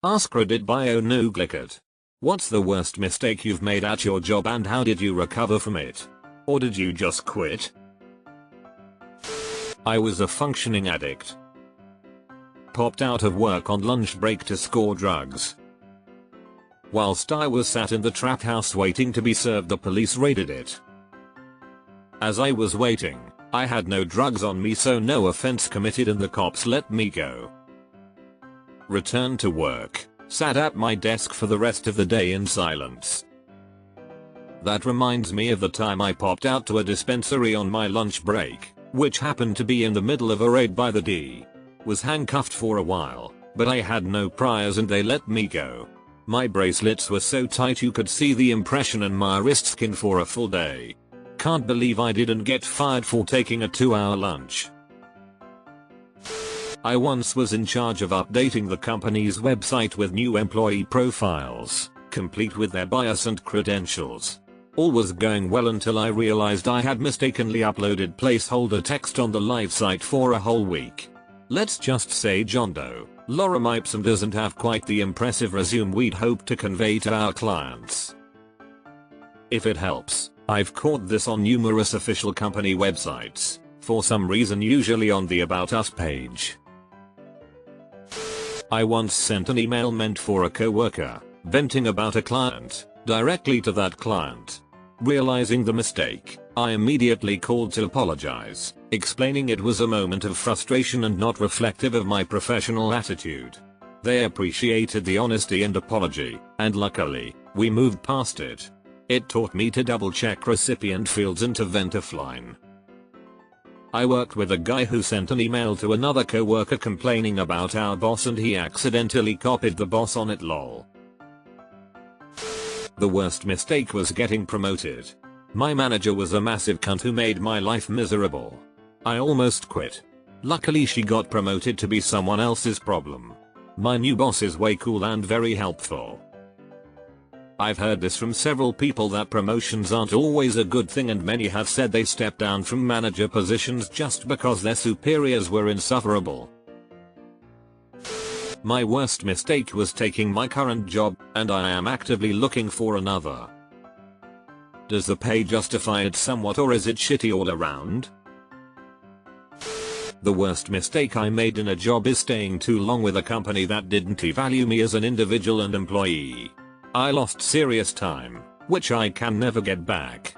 Ask Reddit bio Nuglicat. What's the worst mistake you've made at your job and how did you recover from it? Or did you just quit? I was a functioning addict. Popped out of work on lunch break to score drugs. Whilst I was sat in the trap house waiting to be served, the police raided it. As I was waiting, I had no drugs on me, so no offense committed, and the cops let me go. Returned to work, sat at my desk for the rest of the day in silence. That reminds me of the time I popped out to a dispensary on my lunch break, which happened to be in the middle of a raid by the D. Was handcuffed for a while, but I had no priors and they let me go. My bracelets were so tight you could see the impression in my wrist skin for a full day. Can't believe I didn't get fired for taking a 2-hour lunch. I once was in charge of updating the company's website with new employee profiles, complete with their bios and credentials. All was going well until I realized I had mistakenly uploaded placeholder text on the live site for a whole week. Let's just say John Doe, Lorem Ipsum doesn't have quite the impressive resume we'd hoped to convey to our clients. If it helps, I've caught this on numerous official company websites, for some reason usually on the About Us page. I once sent an email meant for a coworker, venting about a client, directly to that client. Realizing the mistake, I immediately called to apologize, explaining it was a moment of frustration and not reflective of my professional attitude. They appreciated the honesty and apology, and luckily, we moved past it. It taught me to double check recipient fields and to vent offline. I worked with a guy who sent an email to another coworker complaining about our boss and he accidentally copied the boss on it, lol. The worst mistake was getting promoted. My manager was a massive cunt who made my life miserable. I almost quit. Luckily she got promoted to be someone else's problem. My new boss is way cool and very helpful. I've heard this from several people that promotions aren't always a good thing, and many have said they stepped down from manager positions just because their superiors were insufferable. My worst mistake was taking my current job, and I am actively looking for another. Does the pay justify it somewhat, or is it shitty all around? The worst mistake I made in a job is staying too long with a company that didn't value me as an individual and employee. I lost serious time, which I can never get back.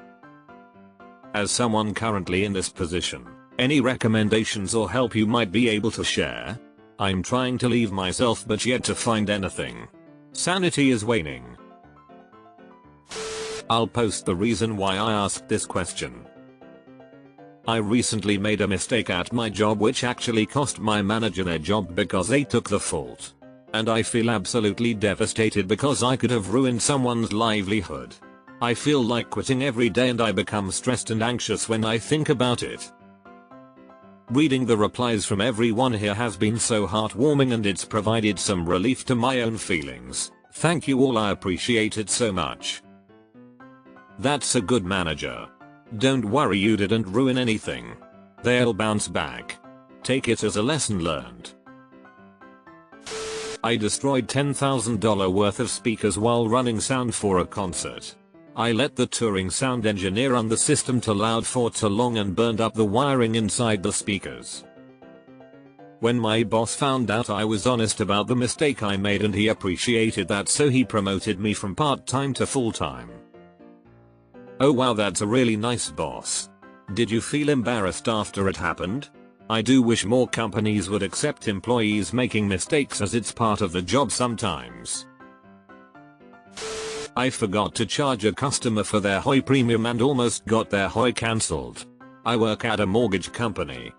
As someone currently in this position, any recommendations or help you might be able to share? I'm trying to leave myself but yet to find anything. Sanity is waning. I'll post the reason why I asked this question. I recently made a mistake at my job which actually cost my manager their job because they took the fault. And I feel absolutely devastated because I could have ruined someone's livelihood. I feel like quitting every day and I become stressed and anxious when I think about it. Reading the replies from everyone here has been so heartwarming and it's provided some relief to my own feelings. Thank you all, I appreciate it so much. That's a good manager. Don't worry, you didn't ruin anything. They'll bounce back. Take it as a lesson learned. I destroyed $10,000 worth of speakers while running sound for a concert. I let the touring sound engineer run the system too loud for too long and burned up the wiring inside the speakers. When my boss found out, I was honest about the mistake I made and he appreciated that, so he promoted me from part-time to full-time. Oh wow, that's a really nice boss. Did you feel embarrassed after it happened? I do wish more companies would accept employees making mistakes, as it's part of the job sometimes. I forgot to charge a customer for their HOI premium and almost got their HOI cancelled. I work at a mortgage company.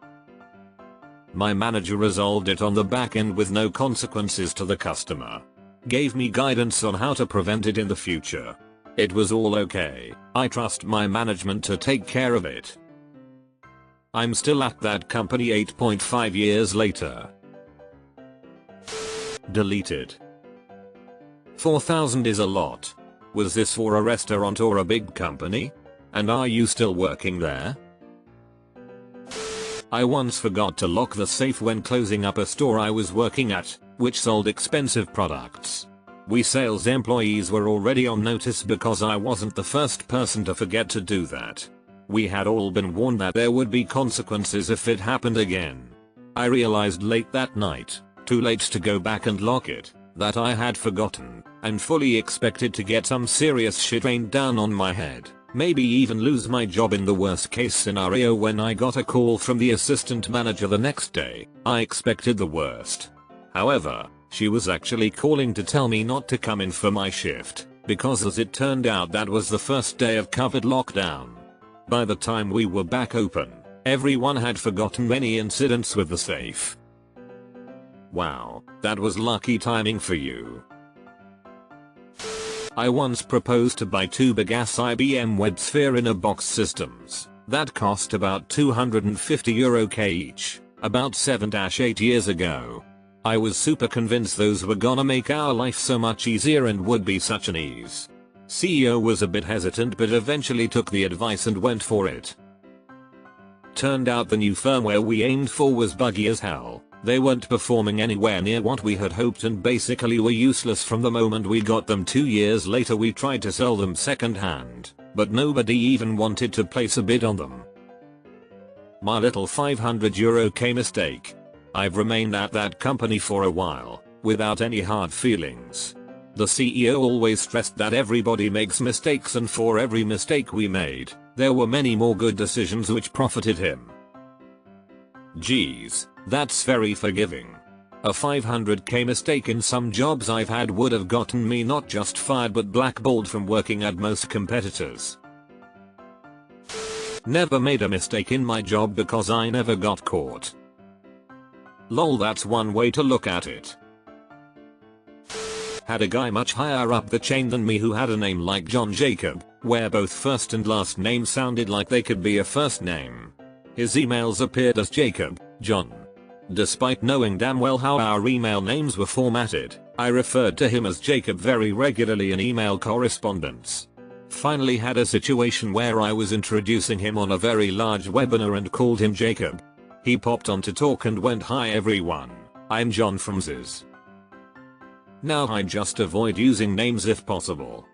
My manager resolved it on the back end with no consequences to the customer. Gave me guidance on how to prevent it in the future. It was all okay. I trust my management to take care of it. I'm still at that company 8.5 years later. Deleted. 4,000 is a lot. Was this for a restaurant or a big company? And are you still working there? I once forgot to lock the safe when closing up a store I was working at. which sold expensive products. We sales employees were already on notice because I wasn't the first person to forget to do that. We had all been warned that there would be consequences if it happened again. I realized late that night, too late to go back and lock it, that I had forgotten, and fully expected to get some serious shit rained down on my head, maybe even lose my job in the worst case scenario. When I got a call from the assistant manager the next day, I expected the worst. However, she was actually calling to tell me not to come in for my shift, because as it turned out that was the first day of COVID lockdown. By the time we were back open, everyone had forgotten any incidents with the safe. Wow, that was lucky timing for you. I once proposed to buy 2 big ass IBM WebSphere in a box systems that cost about €250 each, about 7-8 years ago. I was super convinced those were gonna make our life so much easier and would be such an ease. CEO was a bit hesitant but eventually took the advice and went for it. Turned out the new firmware we aimed for was buggy as hell. They weren't performing anywhere near what we had hoped and basically were useless from the moment we got them. 2 years later we tried to sell them second hand, but nobody even wanted to place a bid on them. My little €500 mistake. I've remained at that company for a while, without any hard feelings. The CEO always stressed that everybody makes mistakes, and for every mistake we made, there were many more good decisions which profited him. Geez, that's very forgiving. A $500K mistake in some jobs I've had would have gotten me not just fired but blackballed from working at most competitors. Never made a mistake in my job because I never got caught. Lol, that's one way to look at it. Had a guy much higher up the chain than me who had a name like John Jacob, where both first and last names sounded like they could be a first name. His emails appeared as Jacob, John. Despite knowing damn well how our email names were formatted, I referred to him as Jacob very regularly in email correspondence. Finally had a situation where I was introducing him on a very large webinar and called him Jacob. He popped on to talk and went, "Hi everyone, I'm John from Ziz." Now I just avoid using names if possible.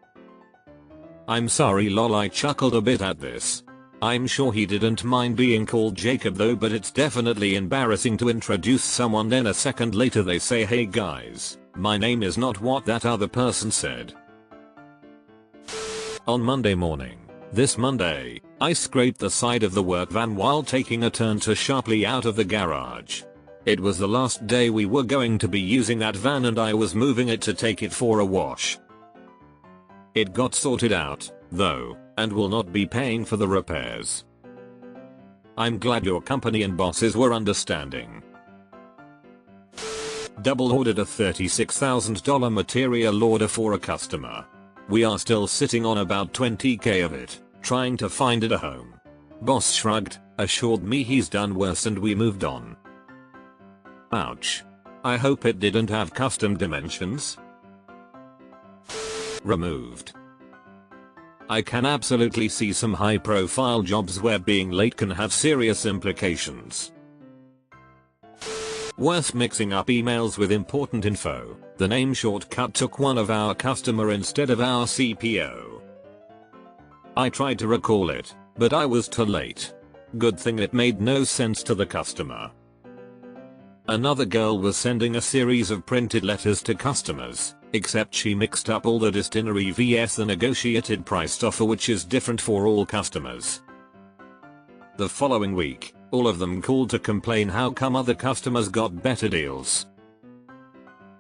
I'm sorry lol, I chuckled a bit at this. I'm sure he didn't mind being called Jacob though, but it's definitely embarrassing to introduce someone then a second later they say, "Hey guys, my name is not what that other person said." On Monday morning, this Monday, I scraped the side of the work van while taking a turn to sharply out of the garage. It was the last day we were going to be using that van and I was moving it to take it for a wash. It got sorted out, though, and will not be paying for the repairs. I'm glad your company and bosses were understanding. Double ordered a $36,000 material order for a customer. We are still sitting on about $20K of it, trying to find it a home. Boss shrugged, assured me he's done worse and we moved on. Ouch. I hope it didn't have custom dimensions. Removed. I can absolutely see some high profile jobs where being late can have serious implications. Worth mixing up emails with important info. The name shortcut took one of our customer instead of our CPO. I tried to recall it, but I was too late. Good thing it made no sense to the customer. Another girl was sending a series of printed letters to customers, except she mixed up all the destinary vs the negotiated priced offer, which is different for all customers. The following week, all of them called to complain how come other customers got better deals.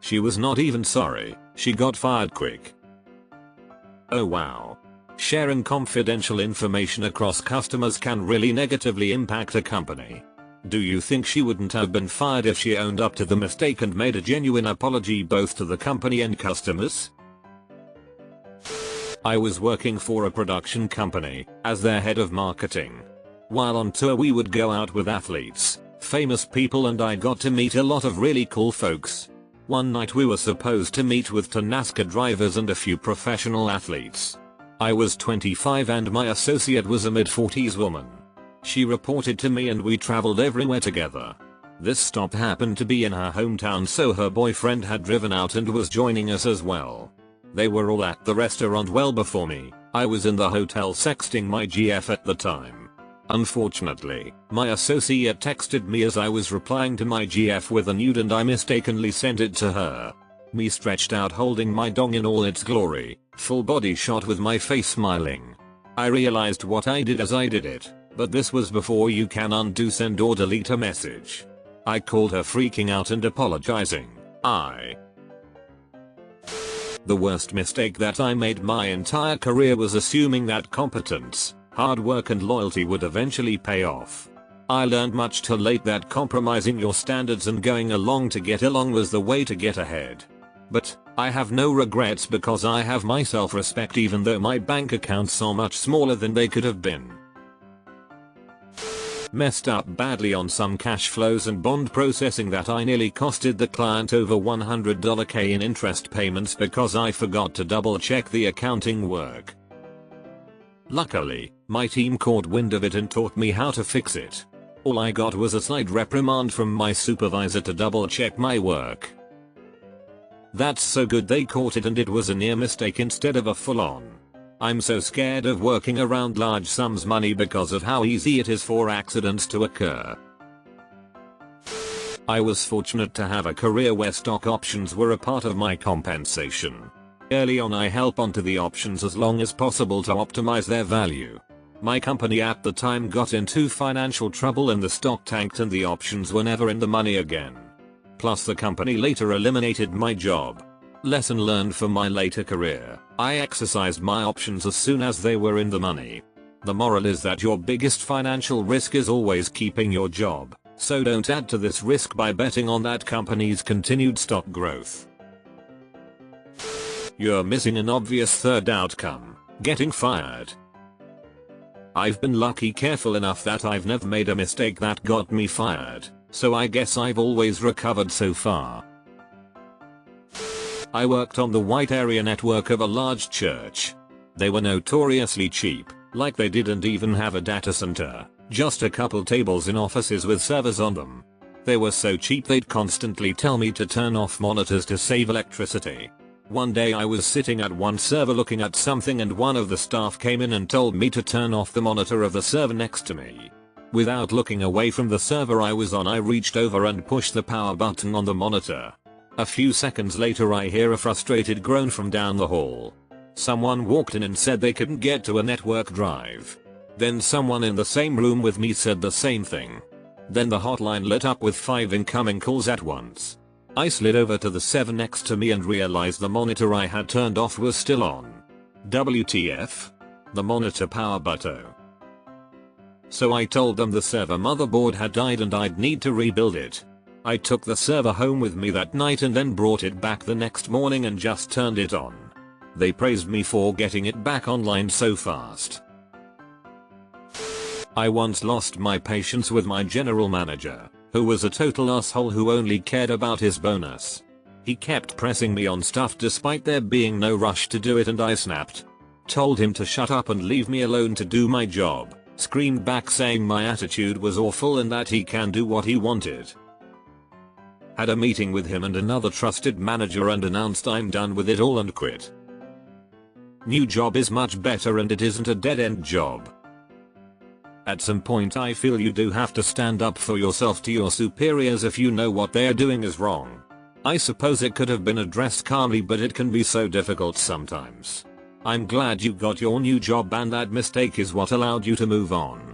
She was not even sorry, she got fired quick. Oh wow. Sharing confidential information across customers can really negatively impact a company. Do you think she wouldn't have been fired if she owned up to the mistake and made a genuine apology both to the company and customers? I was working for a production company as their head of marketing. While on tour we would go out with athletes, famous people, and I got to meet a lot of really cool folks. One night we were supposed to meet with NASCAR drivers and a few professional athletes. I was 25 and my associate was a mid-40s woman. She reported to me and we traveled everywhere together. This stop happened to be in her hometown, so her boyfriend had driven out and was joining us as well. They were all at the restaurant well before me. I was in the hotel sexting my GF at the time. Unfortunately, my associate texted me as I was replying to my GF with a nude and I mistakenly sent it to her. Me stretched out holding my dong in all its glory, full body shot with my face smiling. I realized what I did as I did it, but this was before you can undo, send or delete a message. I called her freaking out and apologizing. The worst mistake that I made my entire career was assuming that competence, hard work and loyalty would eventually pay off. I learned much too late that compromising your standards and going along to get along was the way to get ahead. But I have no regrets because I have my self-respect even though my bank accounts are much smaller than they could have been. Messed up badly on some cash flows and bond processing that I nearly costed the client over $100K in interest payments because I forgot to double check the accounting work. Luckily, my team caught wind of it and taught me how to fix it. All I got was a slight reprimand from my supervisor to double check my work. That's so good they caught it and it was a near mistake instead of a full-on. I'm so scared of working around large sums money because of how easy it is for accidents to occur. I was fortunate to have a career where stock options were a part of my compensation. Early on I held onto the options as long as possible to optimize their value. My company at the time got into financial trouble and the stock tanked and the options were never in the money again. Plus the company later eliminated my job. Lesson learned for my later career, I exercised my options as soon as they were in the money. The moral is that your biggest financial risk is always keeping your job, so don't add to this risk by betting on that company's continued stock growth. You're missing an obvious third outcome, getting fired. I've been lucky careful enough that I've never made a mistake that got me fired, so I guess I've always recovered so far. I worked on the white area network of a large church. They were notoriously cheap, like they didn't even have a data center, just a couple tables in offices with servers on them. They were so cheap they'd constantly tell me to turn off monitors to save electricity. One day I was sitting at one server looking at something and one of the staff came in and told me to turn off the monitor of the server next to me. Without looking away from the server I was on, I reached over and pushed the power button on the monitor. A few seconds later I hear a frustrated groan from down the hall. Someone walked in and said they couldn't get to a network drive. Then someone in the same room with me said the same thing. Then the hotline lit up with 5 incoming calls at once. I slid over to the server next to me and realized the monitor I had turned off was still on. WTF? The monitor power button. So I told them the server motherboard had died and I'd need to rebuild it. I took the server home with me that night and then brought it back the next morning and just turned it on. They praised me for getting it back online so fast. I once lost my patience with my general manager, who was a total asshole who only cared about his bonus. He kept pressing me on stuff despite there being no rush to do it and I snapped. Told him to shut up and leave me alone to do my job, screamed back saying my attitude was awful and that he can do what he wanted. Had a meeting with him and another trusted manager and announced I'm done with it all and quit. New job is much better and it isn't a dead-end job. At some point I feel you do have to stand up for yourself to your superiors if you know what they're doing is wrong. I suppose it could have been addressed calmly, but it can be so difficult sometimes. I'm glad you got your new job and that mistake is what allowed you to move on.